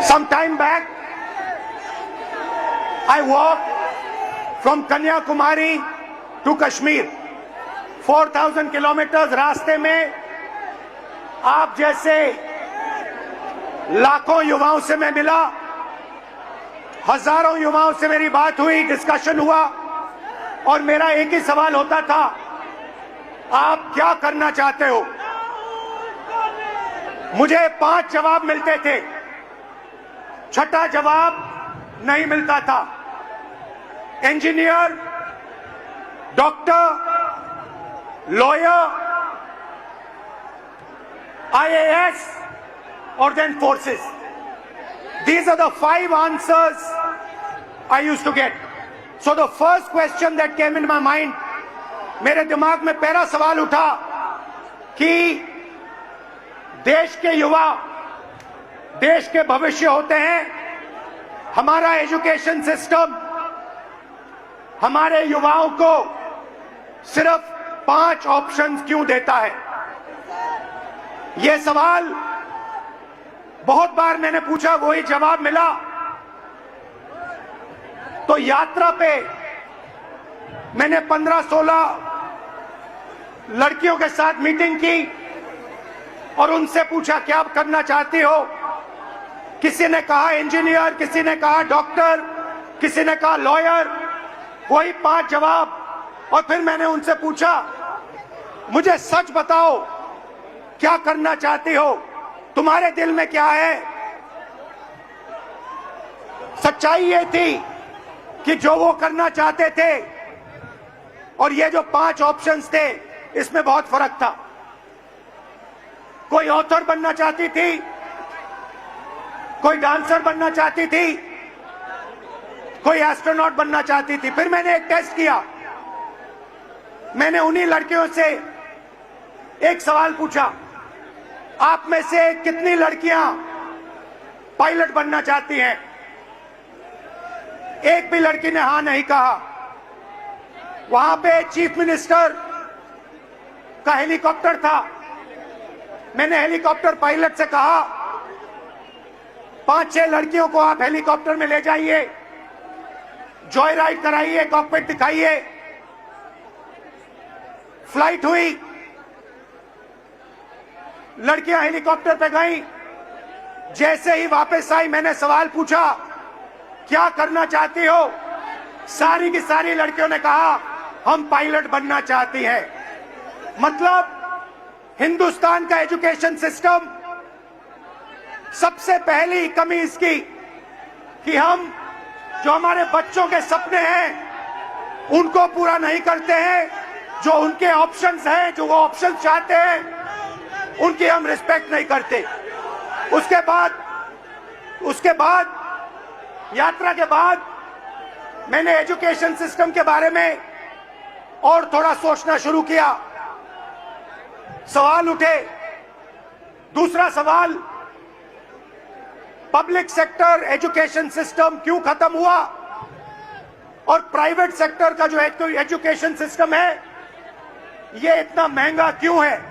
Some time back, I walked from Kanyakumari to Kashmir. 4,000 kilometre रास्ते में आप जैसे लाखों युवाओं से मैं मिला, हजारों युवाओं से मेरी बात हुई, डिस्कशन हुआ और मेरा एक ही सवाल होता था, आप क्या करना चाहते हो? मुझे 5 जवाब मिलते थे, छठा जवाब नहीं मिलता था। Engineer, doctor, lawyer, IAS or then forces. These are the 5 answers I used to get. So the first question that came in my mind, मेरे दिमाग में पहला सवाल उठा कि देश के युवा देश के भविष्य होते हैं। हमारा एजुकेशन सिस्टम हमारे युवाओं को सिर्फ 5 ऑप्शंस क्यों देता है? यह सवाल बहुत बार मैंने पूछा, वही जवाब मिला। तो यात्रा पे मैंने 15-16 लड़कियों के साथ मीटिंग की और उनसे पूछा क्या करना चाहती हो? किसी ने कहा इंजीनियर, किसी ने कहा डॉक्टर, किसी ने कहा लॉयर, वही 5 जवाब। और फिर मैंने उनसे पूछा, मुझे सच बताओ क्या करना चाहती हो? तुम्हारे दिल में क्या है? सच्चाई ये थी कि जो वो करना चाहते थे और ये जो 5 ऑप्शंस थे, इसमें बहुत फर्क था। कोई ऑथर बनना चाहती थी, कोई डांसर बनना चाहती थी, कोई एस्ट्रोनॉट बनना चाहती थी। फिर मैंने एक टेस्ट किया, मैंने उन्हीं लड़कियों से एक सवाल पूछा, आप में से कितनी लड़कियां पायलट बनना चाहती हैं? एक भी लड़की ने हां नहीं कहा। वहां पे चीफ मिनिस्टर का हेलीकॉप्टर था। मैंने हेलीकॉप्टर पायलट से कहा, 5-6 लड़कियों को आप हेलीकॉप्टर में ले जाइए, जॉय राइड कराइए, कॉकपिट दिखाइए। फ्लाइट हुई, लड़कियां हेलीकॉप्टर पे गईं। जैसे ही वापस आई, मैंने सवाल पूछा, क्या करना चाहती हो? सारी की सारी लड़कियों ने कहा, हम पायलट बनना चाहती हैं। मतलब हिंदुस्तान का एजुकेशन सिस्टम, सबसे पहली कमी इसकी कि हम जो हमारे बच्चों के सपने हैं उनको पूरा नहीं करते हैं। जो उनके ऑप्शंस हैं, जो वो ऑप्शन चाहते हैं, उनकी हम रिस्पेक्ट नहीं करते। उसके बाद यात्रा के बाद मैंने एजुकेशन सिस्टम के बारे में और थोड़ा सोचना शुरू किया। सवाल उठे। दूसरा सवाल, पब्लिक सेक्टर एजुकेशन सिस्टम क्यों खत्म हुआ और प्राइवेट सेक्टर का जो एजुकेशन सिस्टम है ये इतना महंगा क्यों है?